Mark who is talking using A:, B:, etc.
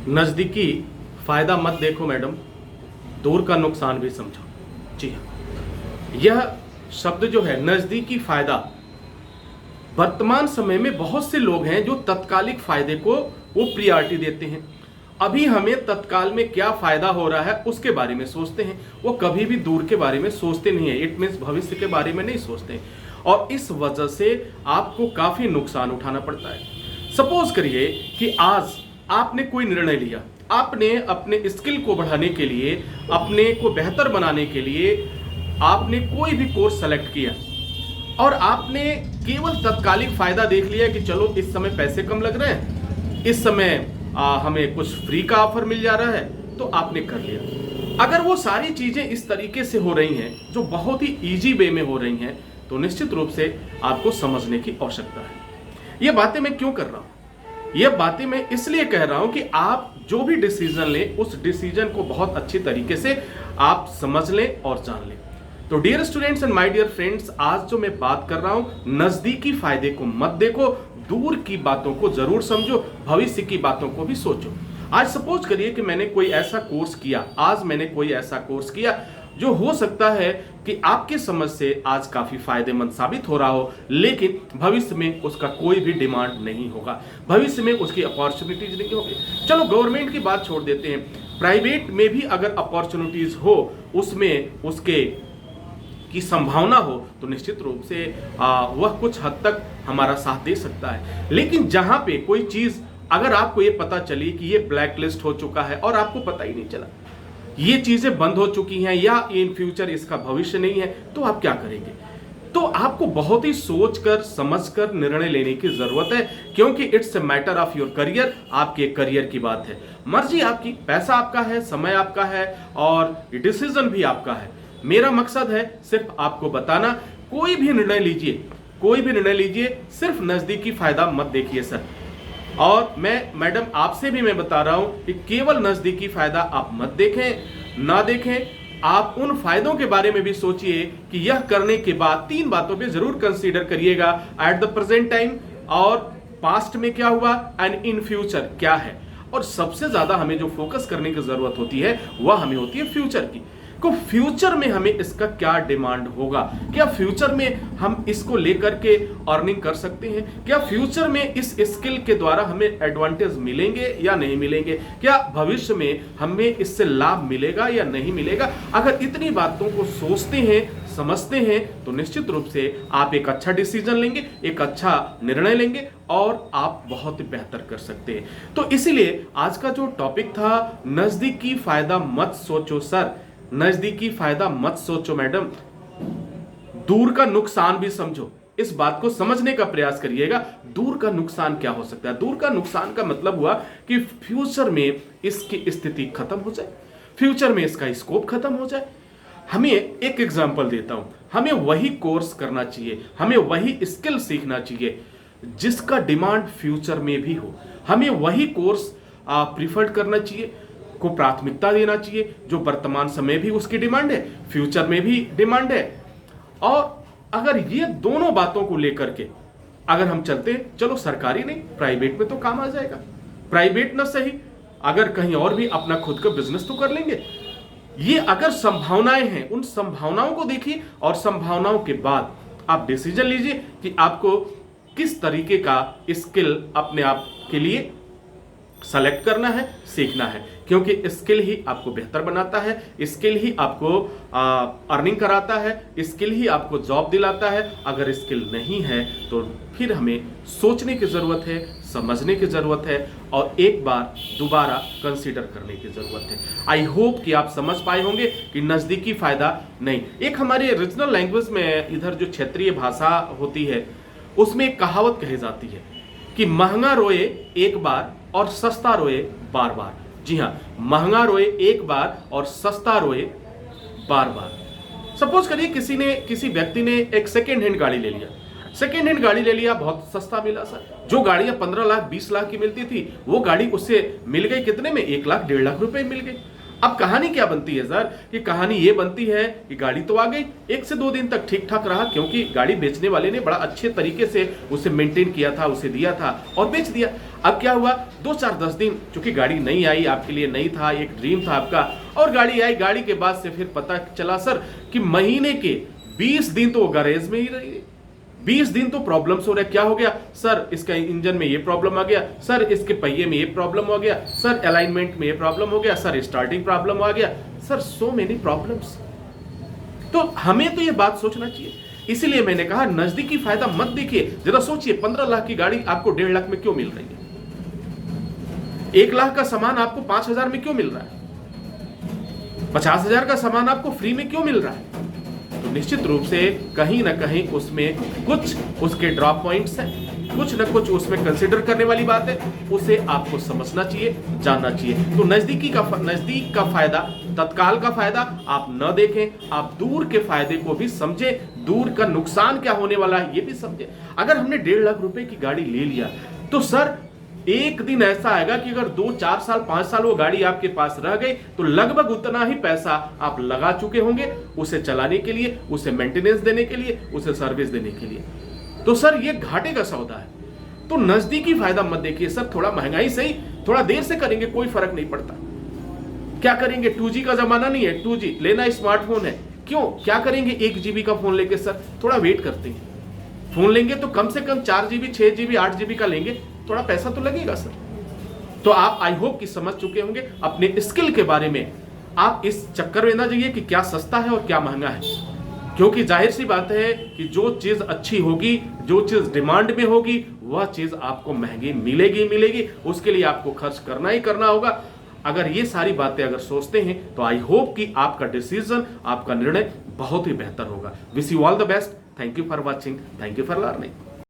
A: नज़दीकी फायदा मत देखो मैडम, दूर का नुकसान भी समझो। जी हाँ, यह शब्द जो है नज़दीकी फायदा, वर्तमान समय में बहुत से लोग हैं जो तत्कालिक फायदे को वो प्रियॉरिटी देते हैं। अभी हमें तत्काल में क्या फायदा हो रहा है उसके बारे में सोचते हैं, वो कभी भी दूर के बारे में सोचते नहीं है। इट मीन्स भविष्य के बारे में नहीं सोचते हैं, और इस वजह से आपको काफी नुकसान उठाना पड़ता है। सपोज करिए कि आज आपने कोई निर्णय लिया, आपने अपने स्किल को बढ़ाने के लिए, अपने को बेहतर बनाने के लिए आपने कोई भी कोर्स सेलेक्ट किया, और आपने केवल तत्कालिक फायदा देख लिया कि चलो इस समय पैसे कम लग रहे हैं, इस समय हमें कुछ फ्री का ऑफर मिल जा रहा है, तो आपने कर लिया। अगर वो सारी चीजें इस तरीके से हो रही हैं जो बहुत ही इजी वे में हो रही हैं, तो निश्चित रूप से आपको समझने की आवश्यकता है। ये बातें मैं क्यों कर रहा हूं? ये बातें मैं इसलिए कह रहा हूं कि आप जो भी डिसीजन लें, उस डिसीजन को बहुत अच्छी तरीके से आप समझ लें और जान लें। तो dear students and my dear friends, आज जो मैं बात कर रहा हूं, नजदीकी फायदे को मत देखो, दूर की बातों को जरूर समझो, भविष्य की बातों को भी सोचो। आज सपोज करिए कि मैंने कोई ऐसा कोर्स किया, आज मैंने कोई ऐसा कोर्स किया जो हो सकता है कि आपके समझ से आज काफी फायदेमंद साबित हो रहा हो, लेकिन भविष्य में उसका कोई भी डिमांड नहीं होगा, भविष्य में उसकी अपॉर्चुनिटीज नहीं होगी। चलो गवर्नमेंट की बात छोड़ देते हैं, प्राइवेट में भी अगर अपॉर्चुनिटीज हो, उसमें उसके की संभावना हो, तो निश्चित रूप से वह कुछ हद तक हमारा साथ दे सकता है। लेकिन जहां पे कोई चीज अगर आपको ये पता चली कि ये ब्लैक लिस्ट हो चुका है और आपको पता ही नहीं चला, ये चीजें बंद हो चुकी हैं या इन फ्यूचर इसका भविष्य नहीं है, तो आप क्या करेंगे? तो आपको बहुत ही सोचकर समझकर निर्णय लेने की जरूरत है, क्योंकि it's a matter of your career, आपके करियर की बात है। मर्जी आपकी, पैसा आपका है, समय आपका है, और डिसीजन भी आपका है। मेरा मकसद है सिर्फ आपको बताना, कोई भी निर्णय लीजिए, कोई भी निर्णय लीजिए, सिर्फ नजदीकी फायदा मत देखिए सर। और मैं मैडम आपसे भी मैं बता रहा हूं कि केवल नजदीकी फायदा आप मत देखें, ना देखें, आप उन फायदों के बारे में भी सोचिए कि यह करने के बाद 3 बातों पे जरूर कंसीडर करिएगा, एट द प्रेजेंट टाइम, और पास्ट में क्या हुआ, एंड इन फ्यूचर क्या है। और सबसे ज्यादा हमें जो फोकस करने की जरूरत होती है वह हमें होती है फ्यूचर की। को फ्यूचर में हमें इसका क्या डिमांड होगा, क्या फ्यूचर में हम इसको लेकर के अर्निंग कर सकते हैं, क्या फ्यूचर में इस स्किल के द्वारा हमें एडवांटेज मिलेंगे या नहीं मिलेंगे, क्या भविष्य में हमें इससे लाभ मिलेगा या नहीं मिलेगा। अगर इतनी बातों को सोचते हैं, समझते हैं, तो निश्चित रूप से आप एक अच्छा डिसीजन लेंगे, एक अच्छा निर्णय लेंगे, और आप बहुत बेहतर कर सकते हैं। तो इसीलिए आज का जो टॉपिक था, नजदीकी फायदा मत सोचो सर, नजदीकी फायदा मत सोचो मैडम, दूर का नुकसान भी समझो। इस बात को समझने का प्रयास करिएगा, दूर का नुकसान क्या हो सकता है। दूर का नुकसान का मतलब हुआ कि फ्यूचर में इसकी स्थिति खत्म हो जाए, फ्यूचर में इसका स्कोप खत्म हो जाए। हमें एक एग्जांपल देता हूं, हमें वही कोर्स करना चाहिए, हमें वही स्किल सीखना चाहिए जिसका डिमांड फ्यूचर में भी हो। हमें वही कोर्स प्रिफर करना चाहिए, को प्राथमिकता देना चाहिए, जो वर्तमान समय भी उसकी डिमांड है, फ्यूचर में भी डिमांड है। और अगर ये दोनों बातों को लेकर के अगर हम चलते हैं, चलो सरकारी नहीं, प्राइवेट में तो काम आ जाएगा, प्राइवेट ना सही, अगर कहीं और भी अपना खुद का बिजनेस तो कर लेंगे। ये अगर संभावनाएं हैं, उन संभावनाओं को देखिए, और संभावनाओं के बाद आप डिसीजन लीजिए कि आपको किस तरीके का स्किल अपने आप के लिए सेलेक्ट करना है, सीखना है, क्योंकि स्किल ही आपको बेहतर बनाता है, स्किल ही आपको अर्निंग कराता है, स्किल ही आपको जॉब दिलाता है। अगर स्किल नहीं है तो फिर हमें सोचने की जरूरत है, समझने की जरूरत है, और एक बार दोबारा कंसीडर करने की जरूरत है। आई होप कि आप समझ पाए होंगे कि नजदीकी फायदा नहीं। एक हमारे रीजनल लैंग्वेज में, इधर जो क्षेत्रीय भाषा होती है, उसमें एक कहावत कही जाती है कि महंगा रोए एक बार और सस्ता रोए बार बार। जी हाँ, महंगा रोए एक बार और सस्ता रोए बार बार। सपोज करिए किसी व्यक्ति ने एक सेकेंड हैंड गाड़ी ले लिया, सेकेंड हैंड गाड़ी ले लिया, बहुत सस्ता मिला सर। जो गाड़ियां 15 लाख 20 लाख की मिलती थी, वो गाड़ी उससे मिल गई कितने में, 1 लाख 1.5 लाख रुपए मिल गई। अब कहानी क्या बनती है सर, कि कहानी ये बनती है कि गाड़ी तो आ गई, 1 से 2 दिन तक ठीक ठाक रहा, क्योंकि गाड़ी बेचने वाले ने बड़ा अच्छे तरीके से उसे मेंटेन किया था, उसे दिया था और बेच दिया। अब क्या हुआ, 2, 4, 10 दिन चूंकि गाड़ी नहीं आई, आपके लिए नहीं था, एक ड्रीम था आपका, और गाड़ी आई। गाड़ी के बाद से फिर पता चला सर कि महीने के 20 दिन तो वो गैरेज में ही रही, 20 दिन तो प्रॉब्लम्स हो रहे। क्या हो गया सर, इसका इंजन में ये प्रॉब्लम आ गया, सर इसके पहिए में ये प्रॉब्लम हो गया, सर अलाइनमेंट में ये प्रॉब्लम हो गया, सर स्टार्टिंग प्रॉब्लम आ गया, सर सो मेनी प्रॉब्लम्स। तो हमें तो ये बात सोचना चाहिए। इसीलिए मैंने कहा नजदीकी फायदा मत देखिए। जरा सोचिए, 15 लाख की गाड़ी आपको 1.5 लाख में क्यों मिल रही है? 1 लाख का सामान आपको 5,000 में क्यों मिल रहा है? 50,000 का सामान आपको फ्री में क्यों मिल रहा है? तो निश्चित रूप से कहीं ना कहीं उसमें कुछ उसके ड्रॉप पॉइंट्स हैं, कुछ ना कुछ उसमें कंसिडर करने वाली बात है, उसे आपको समझना चाहिए, जानना चाहिए। तो नजदीक का फायदा, तत्काल का फायदा आप न देखें, आप दूर के फायदे को भी समझें, दूर का नुकसान क्या होने वाला है ये भी समझें। अगर हमने 1.5 लाख रुपए की गाड़ी ले लिया तो सर एक दिन ऐसा आएगा कि अगर 2, 4 साल, 5 साल वो गाड़ी आपके पास रह गई तो लगभग उतना ही पैसा आप लगा चुके होंगे उसे चलाने के लिए, उसे मेंटेनेंस देने के लिए, उसे सर्विस देने के लिए। तो सर ये घाटे का सौदा है। तो नजदीकी फायदा मत देखिए सर, थोड़ा महंगाई सही, थोड़ा देर से करेंगे कोई फर्क नहीं पड़ता। क्या करेंगे, 2G का जमाना नहीं है, 2G लेना स्मार्टफोन है, क्यों क्या करेंगे 1 GB का फोन लेके सर, थोड़ा वेट करते हैं। फोन लेंगे तो कम से कम 4 GB, 6 GB, 8 GB का लेंगे, थोड़ा पैसा तो लगेगा सर। तो आप आई होप कि समझ चुके होंगे अपने स्किल के बारे में। आप इस चक्कर में ना जाइए कि क्या सस्ता है और क्या महंगा है, क्योंकि जाहिर सी बात है कि जो चीज अच्छी होगी, जो चीज डिमांड में होगी, वह चीज आपको महंगी मिलेगी। उसके लिए आपको खर्च करना ही करना होगा। अगर ये सारी बातें अगर सोचते हैं तो आई होप कि आपका डिसीजन, आपका निर्णय बहुत ही बेहतर होगा। Wish you all the best. Thank you for watching, thank you for learning.